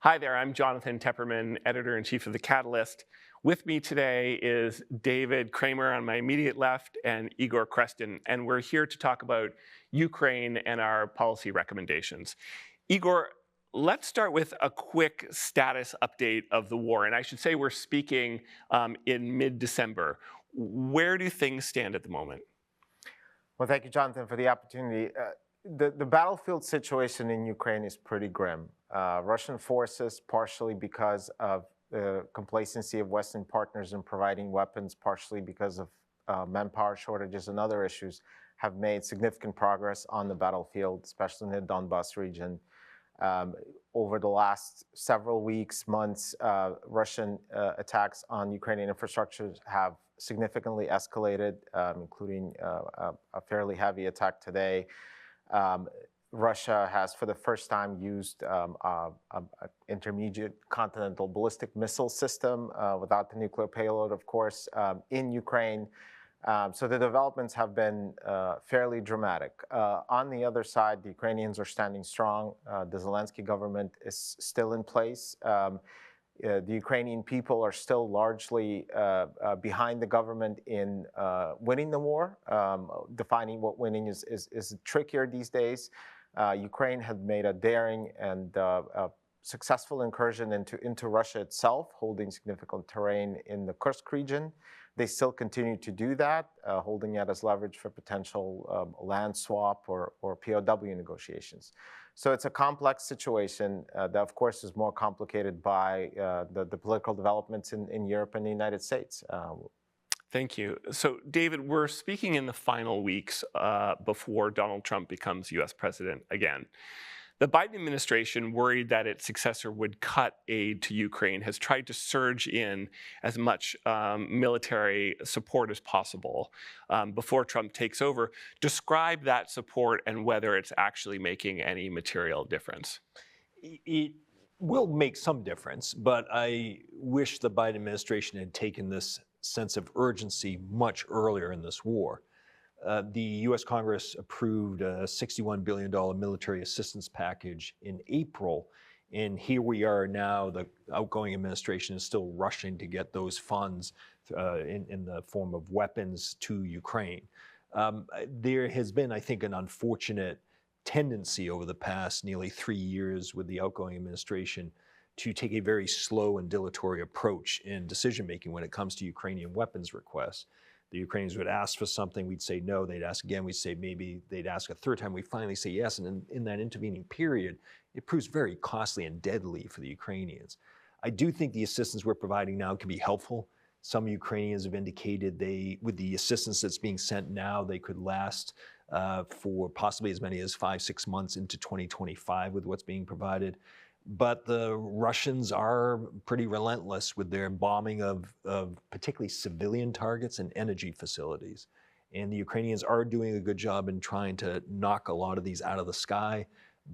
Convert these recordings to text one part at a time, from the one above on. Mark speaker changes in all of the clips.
Speaker 1: Hi there, I'm Jonathan Tepperman, editor-in-chief of The Catalyst. With me today is David Kramer on my immediate left and Igor Khrestin, and we're here to talk about Ukraine and our policy recommendations. Igor, let's start with a quick status update of the war, and I should say we're speaking in mid-December. Where do things stand at the moment?
Speaker 2: Well, thank you, Jonathan, for the opportunity. The battlefield situation in Ukraine is pretty grim. Russian forces, partially because of the complacency of Western partners in providing weapons, partially because of manpower shortages and other issues, have made significant progress on the battlefield, especially in the Donbas region. Over the last several weeks, months, Russian attacks on Ukrainian infrastructure have significantly escalated, including a fairly heavy attack today. Russia has, for the first time, used an intermediate continental ballistic missile system without the nuclear payload, of course, in Ukraine. So the developments have been fairly dramatic. On the other side, the Ukrainians are standing strong. The Zelensky government is still in place. The Ukrainian people are still largely behind the government in winning the war. Defining what winning is trickier these days. Ukraine had made a daring and successful incursion into Russia itself, holding significant terrain in the Kursk region. They still continue to do that, holding it as leverage for potential land swap or POW negotiations. So it's a complex situation that, of course, is more complicated by the political developments in Europe and the United States.
Speaker 1: Thank you. So, David, we're speaking in the final weeks before Donald Trump becomes U.S. president again. The Biden administration, worried that its successor would cut aid to Ukraine, has tried to surge in as much military support as possible before Trump takes over. Describe that support and whether it's actually making any material difference.
Speaker 3: It will make some difference, but I wish the Biden administration had taken this sense of urgency much earlier in this war. The U.S. Congress approved a $61 billion military assistance package in April, and here we are now. The outgoing administration is still rushing to get those funds in the form of weapons to Ukraine. There has been, I think, an unfortunate tendency over the past nearly 3 years with the outgoing administration to take a very slow and dilatory approach in decision-making when it comes to Ukrainian weapons requests. The Ukrainians would ask for something, we'd say no, they'd ask again, we'd say maybe, they'd ask a third time, we finally say yes, and in that intervening period, it proves very costly and deadly for the Ukrainians. I do think the assistance we're providing now can be helpful. Some Ukrainians have indicated with the assistance that's being sent now, they could last for possibly as many as 5-6 months into 2025 with what's being provided. But the Russians are pretty relentless with their bombing of particularly civilian targets and energy facilities. And the Ukrainians are doing a good job in trying to knock a lot of these out of the sky,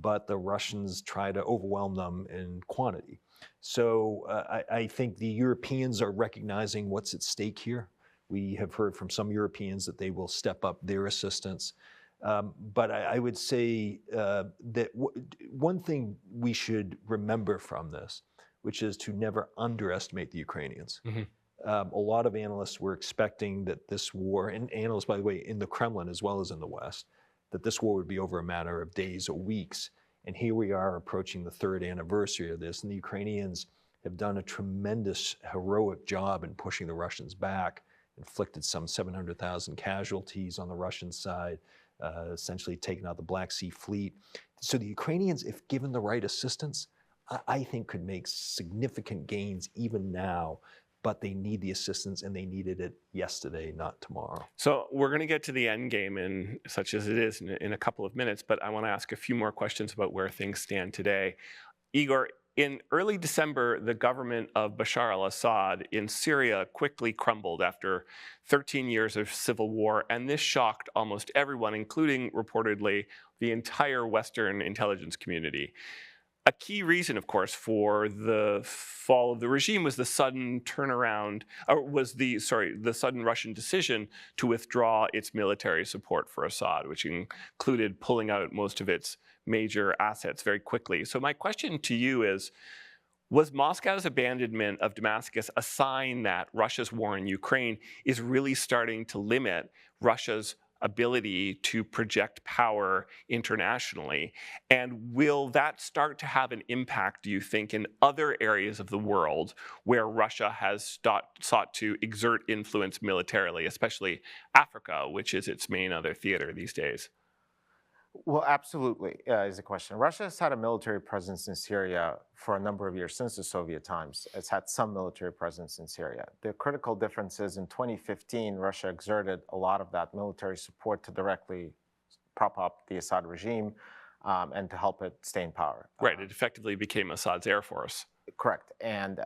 Speaker 3: but the Russians try to overwhelm them in quantity. So I think the Europeans are recognizing what's at stake here. We have heard from some Europeans that they will step up their assistance. But I would say that one thing we should remember from this, which is to never underestimate the Ukrainians. Mm-hmm. A lot of analysts were expecting that this war, and analysts, by the way, in the Kremlin as well as in the West, that this war would be over a matter of days or weeks. And here we are approaching the 3rd anniversary of this, and the Ukrainians have done a tremendous, heroic job in pushing the Russians back, inflicted some 700,000 casualties on the Russian side, essentially taken out the Black Sea Fleet. So the Ukrainians, if given the right assistance, I think could make significant gains even now, but they need the assistance and they needed it yesterday, not tomorrow.
Speaker 1: So we're going to get to the end game, in such as it is, in a couple of minutes, but I want to ask a few more questions about where things stand today. Igor, in early December, the government of Bashar al-Assad in Syria quickly crumbled after 13 years of civil war, and this shocked almost everyone, including, reportedly, the entire Western intelligence community. A key reason, of course, for the fall of the regime was the sudden turnaround, or was the sudden Russian decision to withdraw its military support for Assad, which included pulling out most of its major assets very quickly. So my question to you is, Was Moscow's abandonment of Damascus a sign that Russia's war in Ukraine is really starting to limit Russia's ability to project power internationally? And will that start to have an impact, do you think, in other areas of the world where Russia has sought to exert influence militarily, especially Africa, which is its main other theater these days?
Speaker 2: Well, absolutely is the question. Russia has had a military presence in Syria for a number of years, since the Soviet times. It's had some military presence in Syria. The critical difference is in 2015, Russia exerted a lot of that military support to directly prop up the Assad regime and to help it stay in power.
Speaker 1: Right, it effectively became Assad's air force.
Speaker 2: Correct. And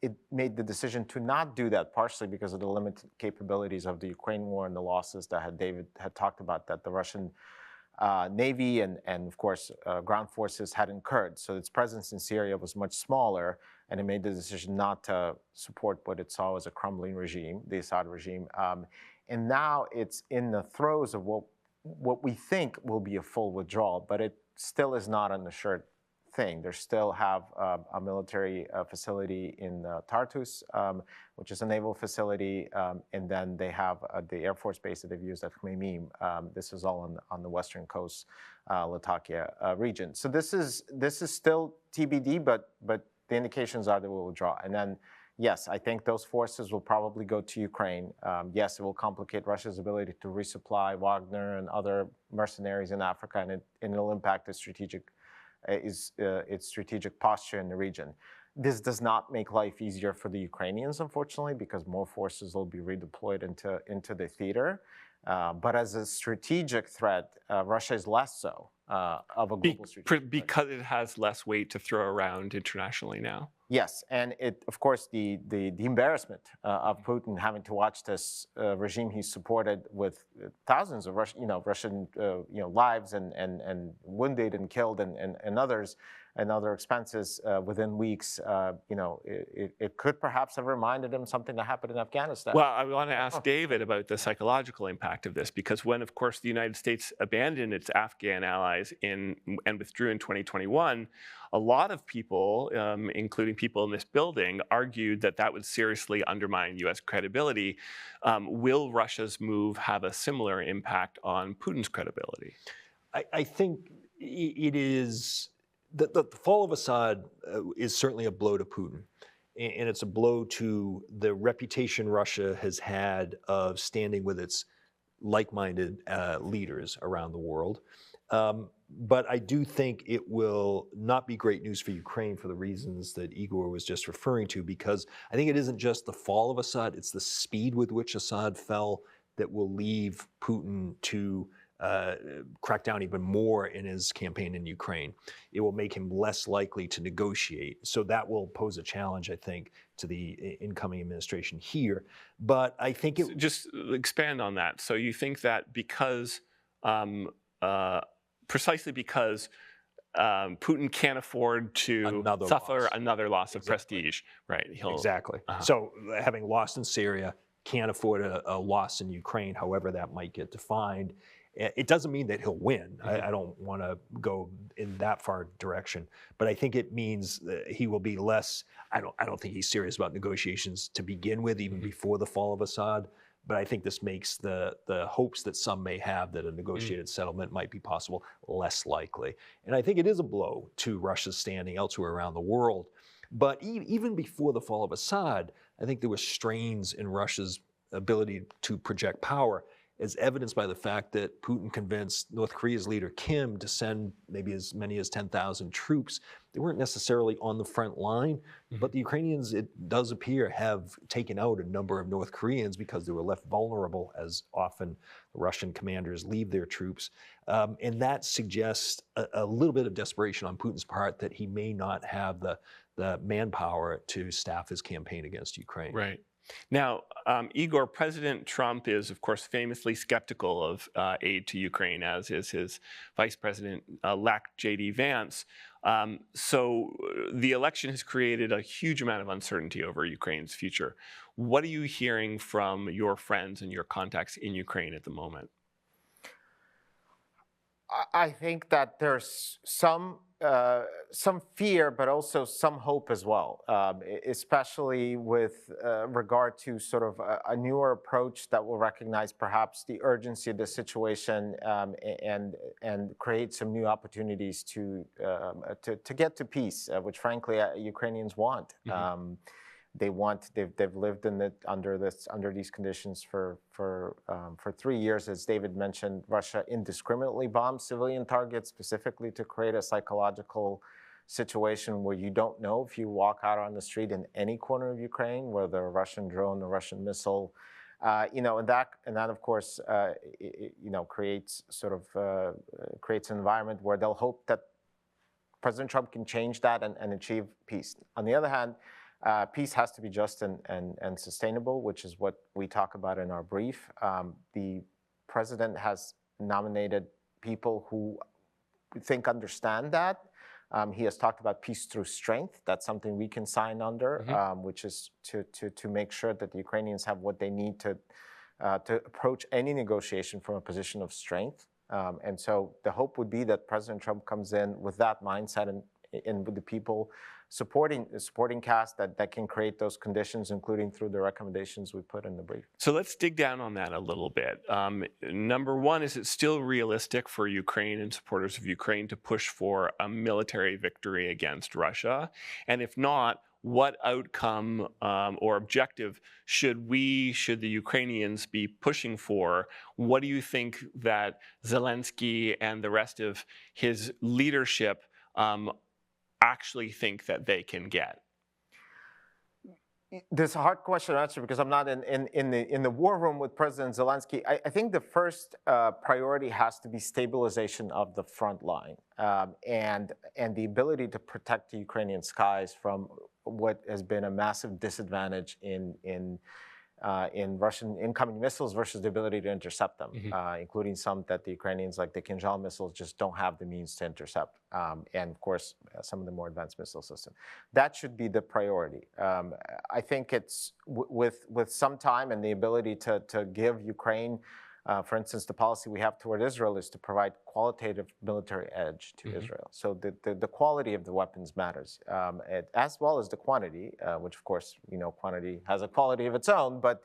Speaker 2: it made the decision to not do that partially because of the limited capabilities of the Ukraine war and the losses that David had talked about, that the Russian Navy and of course, ground forces had incurred. So its presence in Syria was much smaller, and it made the decision not to support what it saw as a crumbling regime, the Assad regime. And now it's in the throes of what we think will be a full withdrawal, but it still is not an assured thing. They still have a military facility in Tartus, which is a naval facility, and then they have the Air Force base that they've used at Khmeimim. This is all on the western coast, Latakia region. So this is still TBD, but the indications are that we'll withdraw. And then, yes, I think those forces will probably go to Ukraine. Yes, it will complicate Russia's ability to resupply Wagner and other mercenaries in Africa, and it'll impact its strategic posture in the region. This does not make life easier for the Ukrainians, unfortunately, because more forces will be redeployed into the theater. But as a strategic threat, Russia is less so of a global strategic threat.
Speaker 1: Because it has less weight to throw around internationally now.
Speaker 2: Yes, and of course, the embarrassment of Putin having to watch this regime he supported with thousands of Russian lives and wounded and killed and others and other expenses within weeks. It could perhaps have reminded him something that happened in Afghanistan.
Speaker 1: Well, I want to ask David about the psychological impact of this, because when, of course, the United States abandoned its Afghan allies and withdrew in 2021, a lot of people, including people in this building, argued that would seriously undermine U.S. credibility. Will Russia's move have a similar impact on Putin's credibility?
Speaker 3: I think it is. The fall of Assad is certainly a blow to Putin, and it's a blow to the reputation Russia has had of standing with its like-minded leaders around the world. But I do think it will not be great news for Ukraine for the reasons that Igor was just referring to, because I think it isn't just the fall of Assad, it's the speed with which Assad fell that will leave Putin to crack down even more in his campaign in Ukraine. It will make him less likely to negotiate. So that will pose a challenge, I think, to the incoming administration here. But I think it...
Speaker 1: Just expand on that. So you think that because, precisely because Putin can't afford to suffer another loss of prestige, right?
Speaker 3: Exactly. So having lost in Syria, can't afford a loss in Ukraine, however that might get defined. It doesn't mean that he'll win. I don't want to go in that far direction, but I think it means that he will be less. I don't think he's serious about negotiations to begin with, even before the fall of Assad. But I think this makes the hopes that some may have that a negotiated settlement might be possible less likely. And I think it is a blow to Russia's standing elsewhere around the world. But even before the fall of Assad, I think there were strains in Russia's ability to project power, as evidenced by the fact that Putin convinced North Korea's leader Kim to send maybe as many as 10,000 troops. They weren't necessarily on the front line, but the Ukrainians, it does appear, have taken out a number of North Koreans because they were left vulnerable, as often Russian commanders leave their troops. And that suggests a little bit of desperation on Putin's part that he may not have the manpower to staff his campaign against Ukraine.
Speaker 1: Right. Now, Igor, President Trump is, of course, famously skeptical of aid to Ukraine, as is his Vice President-elect J.D. Vance. So the election has created a huge amount of uncertainty over Ukraine's future. What are you hearing from your friends and your contacts in Ukraine at the moment?
Speaker 2: I think that there's some some fear, but also some hope as well, especially with regard to sort of a newer approach that will recognize perhaps the urgency of the situation and create some new opportunities to get to peace, which frankly Ukrainians want. They've lived in it under these conditions for 3 years. As David mentioned, Russia indiscriminately bombs civilian targets specifically to create a psychological situation where you don't know if you walk out on the street in any corner of Ukraine, whether a Russian drone, a Russian missile, and that of course creates creates an environment where they'll hope that President Trump can change that and achieve peace. On the other hand, peace has to be just and sustainable, which is what we talk about in our brief. The president has nominated people who we think understand that. He has talked about peace through strength. That's something we can sign under, which is to make sure that the Ukrainians have what they need to approach any negotiation from a position of strength. And so the hope would be that President Trump comes in with that mindset and with the people supporting cast that can create those conditions, including through the recommendations we put in the brief.
Speaker 1: So let's dig down on that a little bit. Number one, is it still realistic for Ukraine and supporters of Ukraine to push for a military victory against Russia? And if not, what outcome or objective should the Ukrainians be pushing for? What do you think that Zelensky and the rest of his leadership actually think that they can get?
Speaker 2: This is a hard question to answer because I'm not in the war room with President Zelensky. I think the first priority has to be stabilization of the front line and the ability to protect the Ukrainian skies from what has been a massive disadvantage in Russian incoming missiles versus the ability to intercept them, including some that the Ukrainians, like the Kinzhal missiles, just don't have the means to intercept. And of course, some of the more advanced missile systems. That should be the priority. I think it's with some time and the ability to give Ukraine, for instance, the policy we have toward Israel is to provide qualitative military edge to Israel. So the quality of the weapons matters, as well as the quantity, which of course, quantity has a quality of its own. But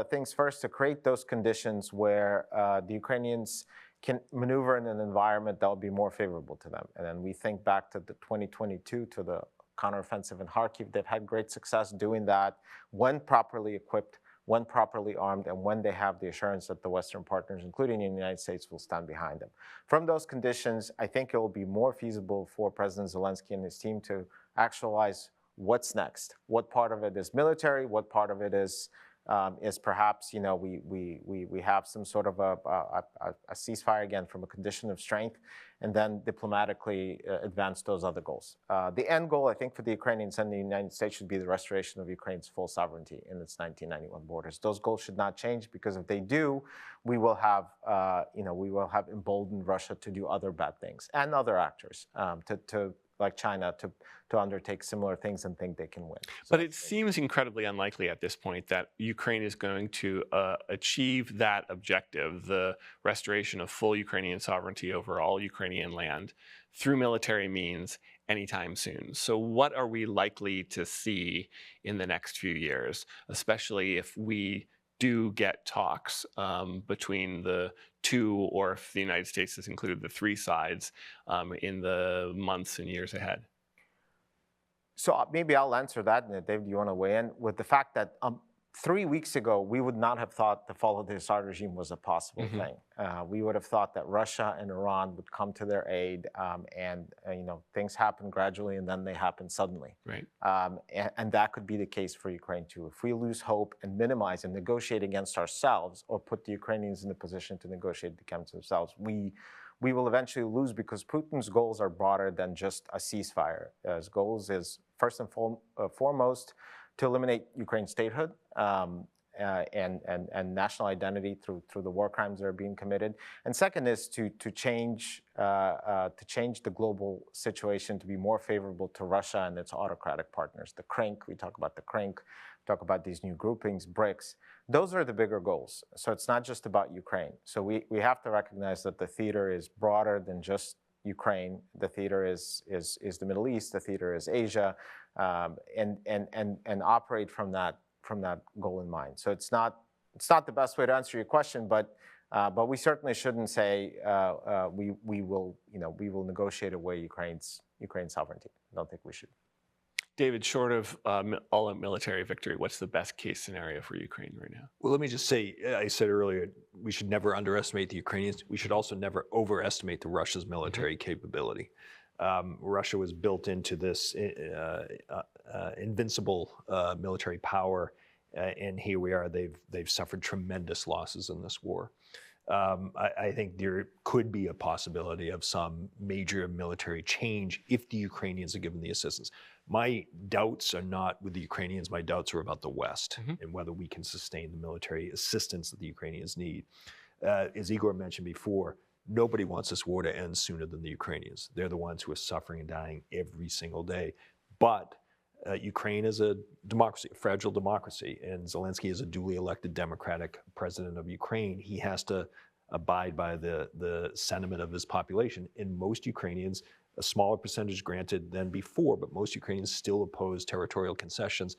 Speaker 2: things first, to create those conditions where the Ukrainians can maneuver in an environment that will be more favorable to them. And then we think back to the 2022, to the counteroffensive in Kharkiv. They've had great success doing that when properly equipped, when properly armed, and when they have the assurance that the Western partners, including the United States, will stand behind them. From those conditions, I think it will be more feasible for President Zelensky and his team to actualize what's next. What part of it is military? What part of it is perhaps we have some sort of a ceasefire again from a condition of strength, and then diplomatically advance those other goals. The end goal, I think, for the Ukrainians and the United States should be the restoration of Ukraine's full sovereignty in its 1991 borders. Those goals should not change, because if they do, we will have emboldened Russia to do other bad things, and other actors like China to undertake similar things and think they can win.
Speaker 1: But it seems incredibly unlikely at this point that Ukraine is going to achieve that objective, the restoration of full Ukrainian sovereignty over all Ukrainian land, through military means anytime soon. So what are we likely to see in the next few years, especially if we do get talks between the two, or if the United States has included the three sides in the months and years ahead?
Speaker 2: So maybe I'll answer that, and David, you want to weigh in with the fact that 3 weeks ago, we would not have thought the fall of the Assad regime was a possible thing. We would have thought that Russia and Iran would come to their aid, and things happen gradually, and then they happen suddenly.
Speaker 1: Right.
Speaker 2: And that could be the case for Ukraine too. If we lose hope and minimize and negotiate against ourselves, or put the Ukrainians in the position to negotiate against themselves, we will eventually lose, because Putin's goals are broader than just a ceasefire. His goals is first and foremost to eliminate Ukraine's statehood and national identity through the war crimes that are being committed. And second is to change the global situation to be more favorable to Russia and its autocratic partners. The CRINC, we talk about the CRINC, talk about these new groupings, BRICS. Those are the bigger goals. So it's not just about Ukraine. So we have to recognize that the theater is broader than just Ukraine. The theater is the Middle East. The theater is Asia, and operate from that goal in mind. So it's not the best way to answer your question, but we certainly shouldn't say we will negotiate away Ukraine's sovereignty. I don't think we should.
Speaker 1: David, short of all-out military victory, what's the best case scenario for Ukraine right now?
Speaker 3: Well, let me just say, I said earlier, we should never underestimate the Ukrainians. We should also never overestimate the Russia's military capability. Russia was built into this invincible military power, and here we are. They've suffered tremendous losses in this war. I think there could be a possibility of some major military change if the Ukrainians are given the assistance. My doubts are not with the Ukrainians. My doubts are about the West and whether we can sustain the military assistance that the Ukrainians need. As Igor mentioned before, nobody wants this war to end sooner than the Ukrainians. They're the ones who are suffering and dying every single day. But Ukraine is a democracy, a fragile democracy, and Zelensky is a duly elected democratic president of Ukraine. He has to abide by the sentiment of his population. And most Ukrainians, a smaller percentage granted than before, but most Ukrainians still oppose territorial concessions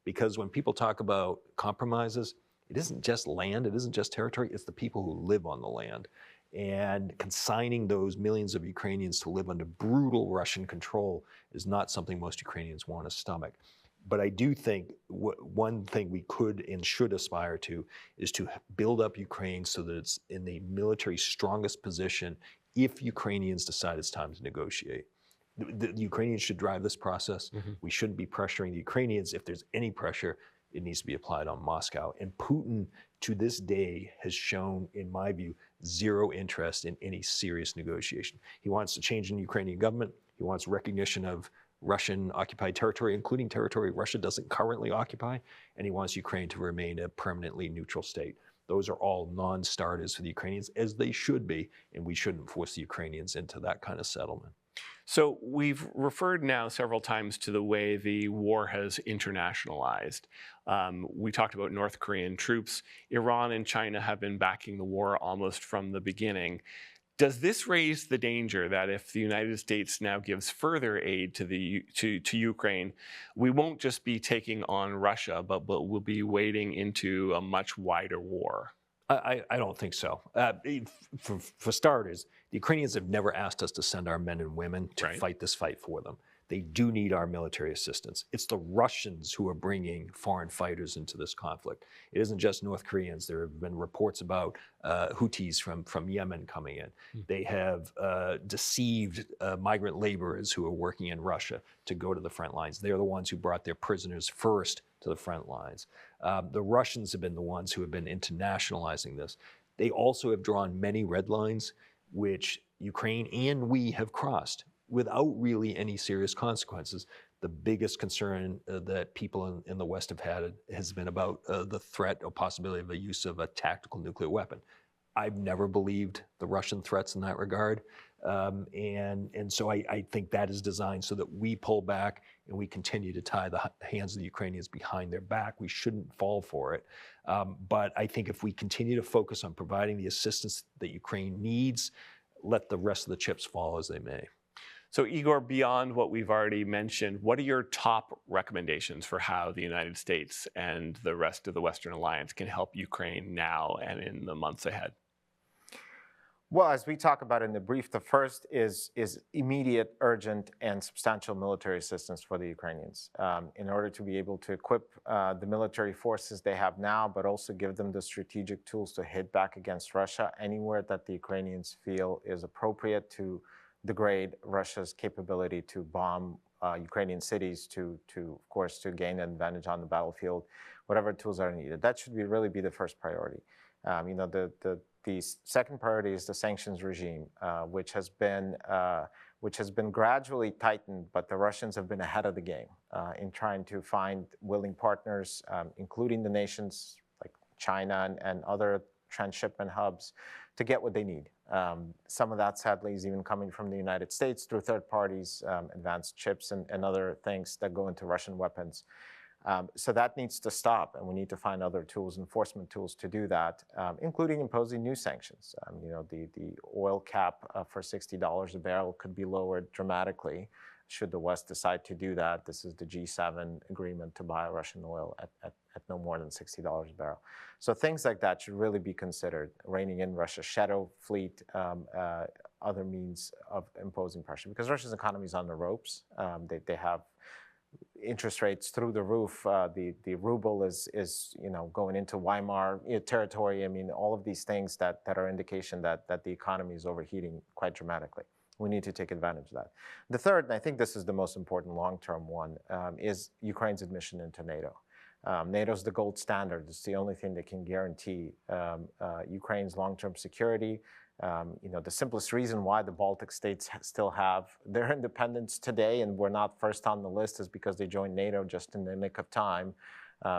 Speaker 3: because when people talk about compromises, it isn't just land, it isn't just territory, it's the people who live on the land. And consigning those millions of Ukrainians to live under brutal Russian control is not something most Ukrainians want to stomach. But I do think one thing we could and should aspire to is to build up Ukraine so that it's in the military strongest position if Ukrainians decide it's time to negotiate. The Ukrainians should drive this process. We shouldn't be pressuring the Ukrainians. If there's any pressure, it needs to be applied on Moscow. And Putin, to this day, has shown, in my view, zero interest in any serious negotiation. He wants to change the Ukrainian government. He wants recognition of Russian-occupied territory, including territory Russia doesn't currently occupy, and he wants Ukraine to remain a permanently neutral state. Those are all non-starters for the Ukrainians, as they should be, and we shouldn't force the Ukrainians into that kind of settlement.
Speaker 1: So we've referred now several times to the way the war has internationalized. We talked about North Korean troops. Iran and China have been backing the war almost from the beginning. Does this raise the danger that if the United States now gives further aid to Ukraine, we won't just be taking on Russia, but we'll be wading into a much wider war?
Speaker 3: I don't think so. For starters, the Ukrainians have never asked us to send our men and women to fight this fight for them. They do need our military assistance. It's the Russians who are bringing foreign fighters into this conflict. It isn't just North Koreans. There have been reports about Houthis from Yemen coming in. They have deceived migrant laborers who are working in Russia to go to the front lines. They're the ones who brought their prisoners first to the front lines. The Russians have been the ones who have been internationalizing this. They also have drawn many red lines, which Ukraine and we have crossed without really any serious consequences. The biggest concern that people in the West have had has been about the threat or possibility of the use of a tactical nuclear weapon. I've never believed the Russian threats in that regard. And so I think that is designed so that we pull back and we continue to tie the hands of the Ukrainians behind their back. We shouldn't fall for it. But I think if we continue to focus on providing the assistance that Ukraine needs, let the rest of the chips fall as they may.
Speaker 1: So Igor, beyond what we've already mentioned, what are your top recommendations for how the United States and the rest of the Western Alliance can help Ukraine now and in the months ahead?
Speaker 2: Well, as we talk about in the brief, the first is immediate, urgent, and substantial military assistance for the Ukrainians in order to be able to equip the military forces they have now, but also give them the strategic tools to hit back against Russia anywhere that the Ukrainians feel is appropriate to degrade Russia's capability to bomb Ukrainian cities, to of course, to gain an advantage on the battlefield, whatever tools are needed. That should really be the first priority. The second priority is the sanctions regime, which has been gradually tightened, but the Russians have been ahead of the game in trying to find willing partners, including the nations like China and other transshipment hubs, to get what they need. Some of that, sadly, is even coming from the United States through third parties, advanced chips and other things that go into Russian weapons. So that needs to stop, and we need to find other tools, enforcement tools to do that, including imposing new sanctions. The oil cap for $60 a barrel could be lowered dramatically should the West decide to do that. This is the G7 agreement to buy Russian oil at no more than $60 a barrel. So things like that should really be considered. Reining in Russia's shadow fleet, other means of imposing pressure, because Russia's economy is on the ropes. They have interest rates through the roof. The ruble is going into Weimar territory. I mean, all of these things that are indication that the economy is overheating quite dramatically. We need to take advantage of that. The third, and I think this is the most important long-term one, is Ukraine's admission into NATO. NATO is the gold standard. It's the only thing that can guarantee Ukraine's long-term security. The simplest reason why the Baltic states still have their independence today and were not first on the list is because they joined NATO just in the nick of time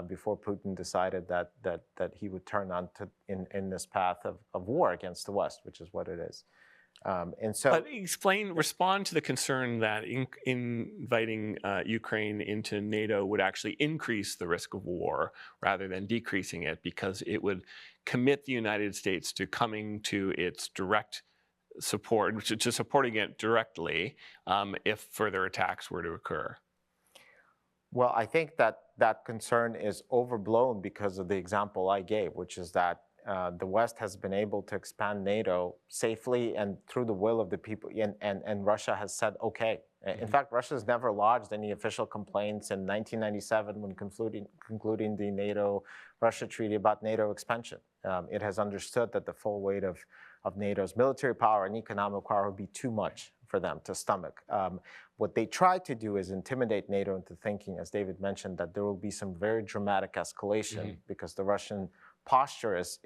Speaker 2: before Putin decided that he would turn on to in this path of war against the West, which is what it is.
Speaker 1: But respond to the concern that inviting Ukraine into NATO would actually increase the risk of war rather than decreasing it, because it would commit the United States to coming to its direct support, to supporting it directly if further attacks were to occur.
Speaker 2: Well, I think that concern is overblown because of the example I gave, which is that the West has been able to expand NATO safely and through the will of the people, and Russia has said, okay. In fact, Russia has never lodged any official complaints in 1997 when concluding the NATO-Russia treaty about NATO expansion. It has understood that the full weight of NATO's military power and economic power would be too much for them to stomach. What they tried to do is intimidate NATO into thinking, as David mentioned, that there will be some very dramatic escalation because the Russian posture is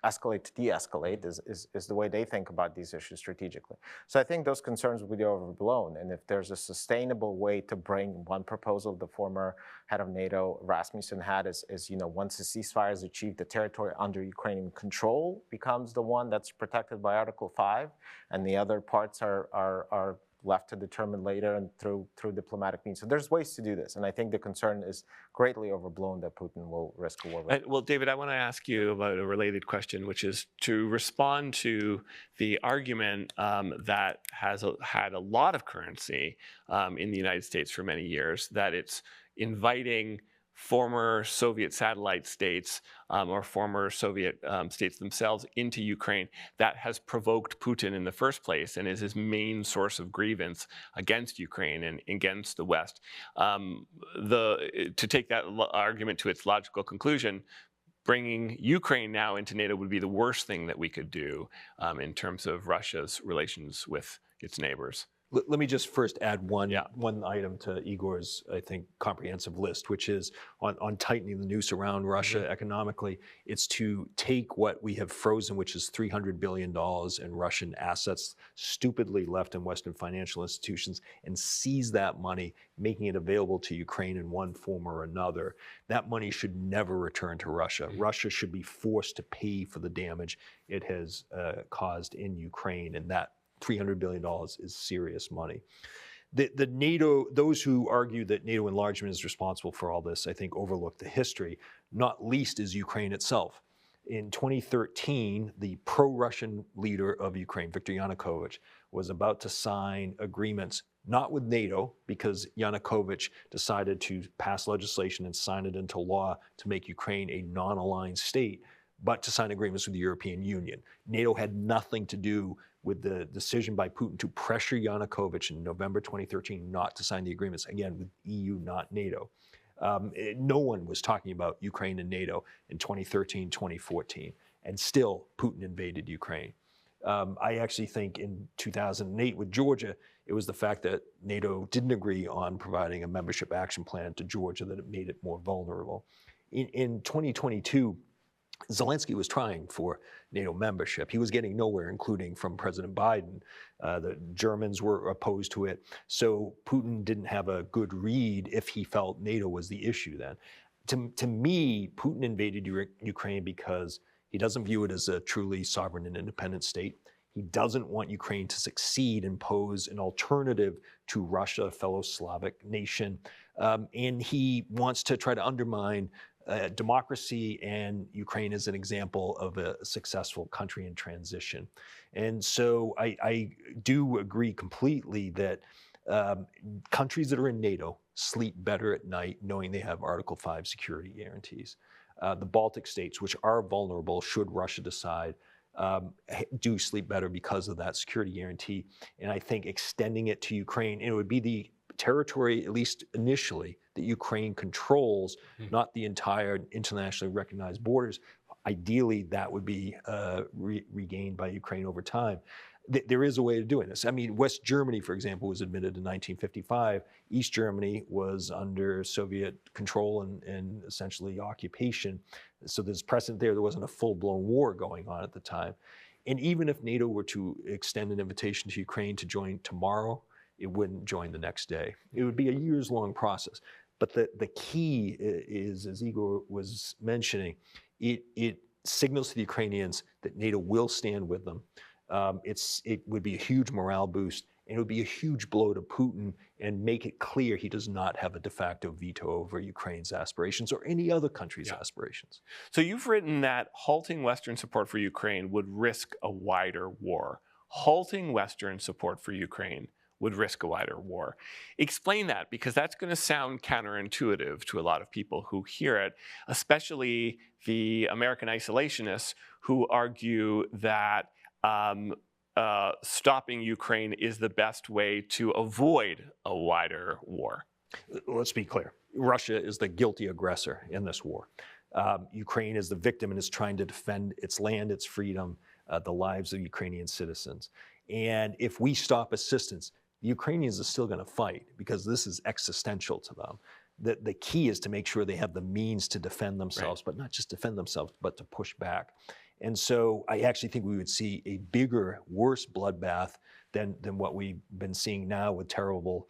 Speaker 2: escalate to de-escalate is the way they think about these issues strategically. So I think those concerns will be overblown. And if there's a sustainable way to bring one proposal the former head of NATO, Rasmussen, had is once the ceasefire is achieved, the territory under Ukrainian control becomes the one that's protected by Article 5, and the other parts are left to determine later and through diplomatic means. So there's ways to do this, and I think the concern is greatly overblown that Putin will risk a war.
Speaker 1: Well, David, I want to ask you about a related question, which is to respond to the argument that has had a lot of currency in the United States for many years, that it's inviting former Soviet satellite states or former Soviet states themselves into Ukraine that has provoked Putin in the first place and is his main source of grievance against Ukraine and against the West. To take that argument to its logical conclusion, bringing Ukraine now into NATO would be the worst thing that we could do in terms of Russia's relations with its neighbors.
Speaker 3: Let me just first add one item to Igor's, I think, comprehensive list, which is on tightening the noose around Russia economically. It's to take what we have frozen, which is $300 billion in Russian assets stupidly left in Western financial institutions, and seize that money, making it available to Ukraine in one form or another. That money should never return to Russia. Russia should be forced to pay for the damage it has caused in Ukraine, and that $300 billion is serious money. The NATO, those who argue that NATO enlargement is responsible for all this, I think overlook the history, not least is Ukraine itself. In 2013, the pro-Russian leader of Ukraine, Viktor Yanukovych, was about to sign agreements, not with NATO, because Yanukovych decided to pass legislation and sign it into law to make Ukraine a non-aligned state, but to sign agreements with the European Union. NATO had nothing to do with the decision by Putin to pressure Yanukovych in November 2013 not to sign the agreements, again, with EU, not NATO. No one was talking about Ukraine and NATO in 2013, 2014, and still Putin invaded Ukraine. I actually think in 2008 with Georgia, it was the fact that NATO didn't agree on providing a membership action plan to Georgia that it made it more vulnerable. In 2022, Zelensky was trying for NATO membership. He was getting nowhere, including from President Biden. The Germans were opposed to it. So Putin didn't have a good read if he felt NATO was the issue then. To me, Putin invaded Ukraine because he doesn't view it as a truly sovereign and independent state. He doesn't want Ukraine to succeed and pose an alternative to Russia, a fellow Slavic nation. And he wants to try to undermine democracy, and Ukraine is an example of a successful country in transition. And so I do agree completely that countries that are in NATO sleep better at night knowing they have Article 5 security guarantees. The Baltic states, which are vulnerable should Russia decide, do sleep better because of that security guarantee. And I think extending it to Ukraine, and it would be the territory, at least initially, that Ukraine controls, not the entire internationally recognized borders. Ideally, that would be regained by Ukraine over time. There is a way of doing this. I mean, West Germany, for example, was admitted in 1955. East Germany was under Soviet control and essentially occupation. So there's precedent there. There wasn't a full-blown war going on at the time. And even if NATO were to extend an invitation to Ukraine to join tomorrow, it wouldn't join the next day. It would be a years-long process. But the key is, as Igor was mentioning, it signals to the Ukrainians that NATO will stand with them. It would be a huge morale boost, and it would be a huge blow to Putin and make it clear he does not have a de facto veto over Ukraine's aspirations or any other country's aspirations.
Speaker 1: So you've written that halting Western support for Ukraine would risk a wider war. Halting Western support for Ukraine would risk a wider war. Explain that, because that's going to sound counterintuitive to a lot of people who hear it, especially the American isolationists who argue that stopping Ukraine is the best way to avoid a wider war.
Speaker 3: Let's be clear. Russia is the guilty aggressor in this war. Ukraine is the victim and is trying to defend its land, its freedom, the lives of Ukrainian citizens. And if we stop assistance, the Ukrainians are still going to fight because this is existential to them. The key is to make sure they have the means to defend themselves, but not just defend themselves, but to push back. And so I actually think we would see a bigger, worse bloodbath than what we've been seeing now with terrible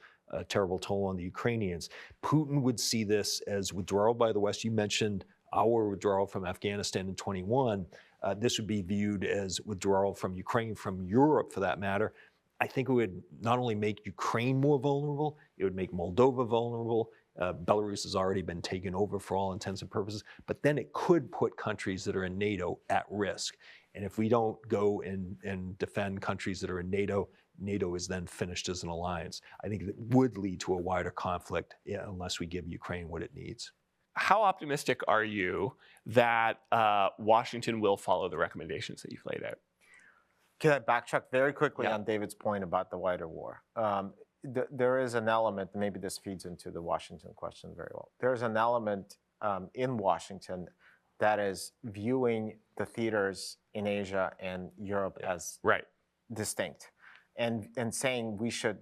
Speaker 3: toll on the Ukrainians. Putin would see this as withdrawal by the West. You mentioned our withdrawal from Afghanistan in 21. This would be viewed as withdrawal from Ukraine, from Europe for that matter. I think it would not only make Ukraine more vulnerable, it would make Moldova vulnerable. Belarus has already been taken over for all intents and purposes, but then it could put countries that are in NATO at risk. And if we don't go and defend countries that are in NATO, NATO is then finished as an alliance. I think it would lead to a wider conflict unless we give Ukraine what it needs.
Speaker 1: How optimistic are you that Washington will follow the recommendations that you've laid out?
Speaker 2: Can I backtrack very quickly on David's point about the wider war? There is an element, maybe this feeds into the Washington question very well. There's an element in Washington that is viewing the theaters in Asia and Europe as distinct and saying we should,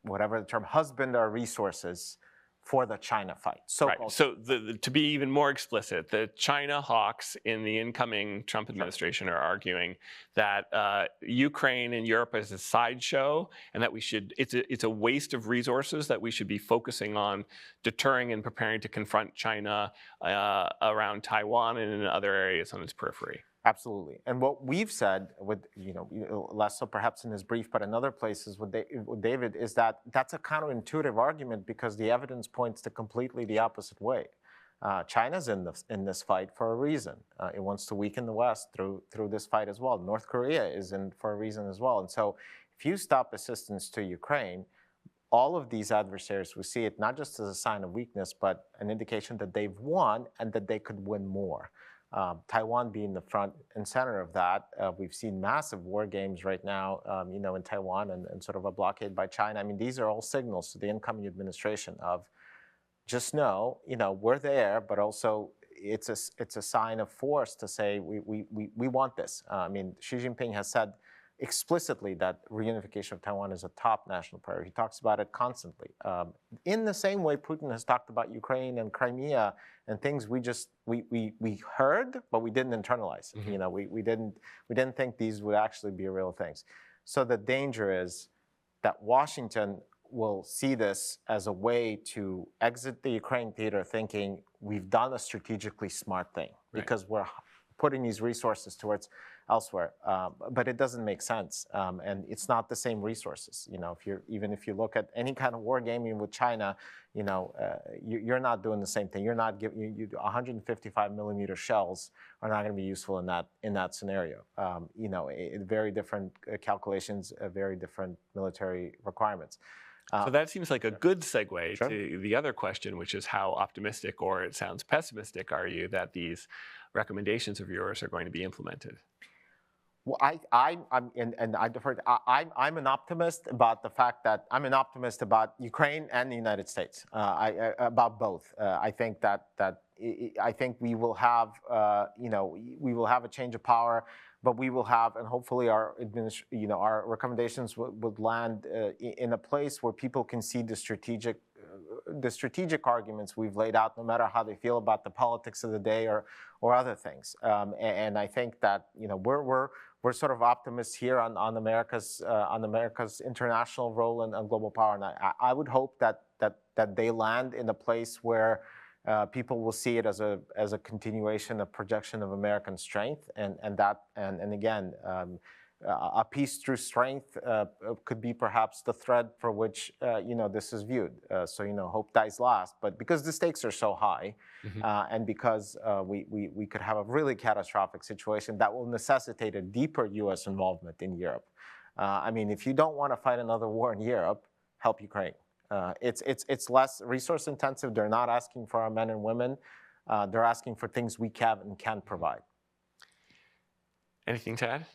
Speaker 2: whatever the term, husband our resources for the China fight. So
Speaker 1: to be even more explicit, the China hawks in the incoming Trump administration are arguing that Ukraine and Europe is a sideshow, and that it's a waste of resources that we should be focusing on deterring and preparing to confront China around Taiwan and in other areas on its periphery.
Speaker 2: Absolutely. And what we've said, with less so perhaps in his brief, but in other places with David, is that that's a counterintuitive argument because the evidence points to completely the opposite way. China's in this fight for a reason. It wants to weaken the West through this fight as well. North Korea is in for a reason as well. And so if you stop assistance to Ukraine, all of these adversaries will see it not just as a sign of weakness, but an indication that they've won and that they could win more. Taiwan being the front and center of that. We've seen massive war games right now, in Taiwan and sort of a blockade by China. I mean, these are all signals to the incoming administration of just know, we're there, but also it's a sign of force to say we want this. I mean, Xi Jinping has said explicitly that reunification of Taiwan is a top national priority. He talks about it constantly. In the same way Putin has talked about Ukraine and Crimea and things we heard, but we didn't internalize. Mm-hmm. We didn't think these would actually be real things. So the danger is that Washington will see this as a way to exit the Ukraine theater thinking we've done a strategically smart thing because we're putting these resources towards elsewhere. But it doesn't make sense, and it's not the same resources. Even if you look at any kind of war gaming with China, you're not doing the same thing. You're not giving 155 millimeter shells are not going to be useful in that scenario. Very different calculations, very different military requirements.
Speaker 1: So that seems like a good segue
Speaker 2: Sure.
Speaker 1: to the other question, which is how optimistic, or it sounds pessimistic, are you that these recommendations of yours are going to be implemented?
Speaker 2: Well, I defer. I'm an optimist about the fact that I'm an optimist about Ukraine and the United States. About both. I think I think we will have we will have a change of power, but we will have, and hopefully our recommendations would land in a place where people can see the strategic arguments we've laid out, no matter how they feel about the politics of the day or other things. And I think that we're sort of optimists here on America's international role and global power, and I would hope that they land in a place where people will see it as a continuation, a projection of American strength, and again, a peace through strength could be perhaps the thread for which this is viewed. So hope dies last, but because the stakes are so high, and because we could have a really catastrophic situation that will necessitate a deeper U.S. involvement in Europe. I mean, if you don't want to fight another war in Europe, help Ukraine. It's less resource intensive. They're not asking for our men and women. They're asking for things we can and can provide.
Speaker 1: Anything to add?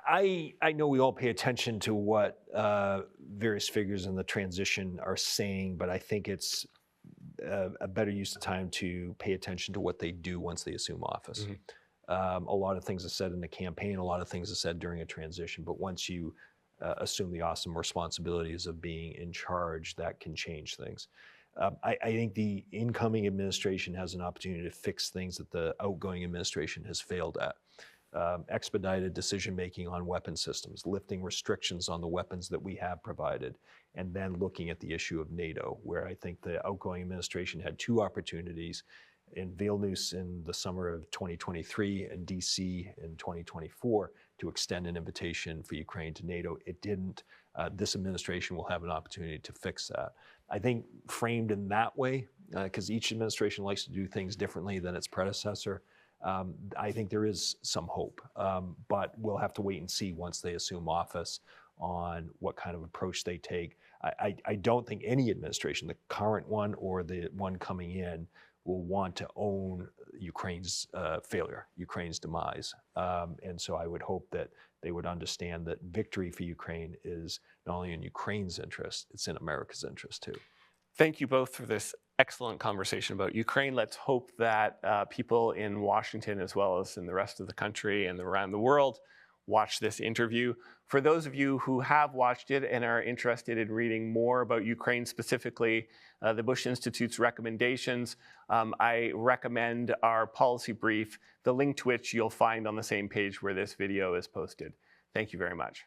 Speaker 3: I know we all pay attention to what various figures in the transition are saying, but I think it's a better use of time to pay attention to what they do once they assume office. A lot of things are said in the campaign, a lot of things are said during a transition, but once you assume the awesome responsibilities of being in charge, that can change things. I think the incoming administration has an opportunity to fix things that the outgoing administration has failed at. Expedited decision-making on weapon systems, lifting restrictions on the weapons that we have provided, and then looking at the issue of NATO, where I think the outgoing administration had two opportunities in Vilnius in the summer of 2023 and DC in 2024 to extend an invitation for Ukraine to NATO. It didn't. This administration will have an opportunity to fix that. I think framed in that way, because each administration likes to do things differently than its predecessor, I think there is some hope, but we'll have to wait and see once they assume office on what kind of approach they take. I don't think any administration, the current one or the one coming in, will want to own Ukraine's failure, Ukraine's demise. And so I would hope that they would understand that victory for Ukraine is not only in Ukraine's interest, it's in America's interest too.
Speaker 1: Thank you both for this excellent conversation about Ukraine. Let's hope that people in Washington, as well as in the rest of the country and around the world, watch this interview. For those of you who have watched it and are interested in reading more about Ukraine, specifically the Bush Institute's recommendations, I recommend our policy brief, the link to which you'll find on the same page where this video is posted. Thank you very much.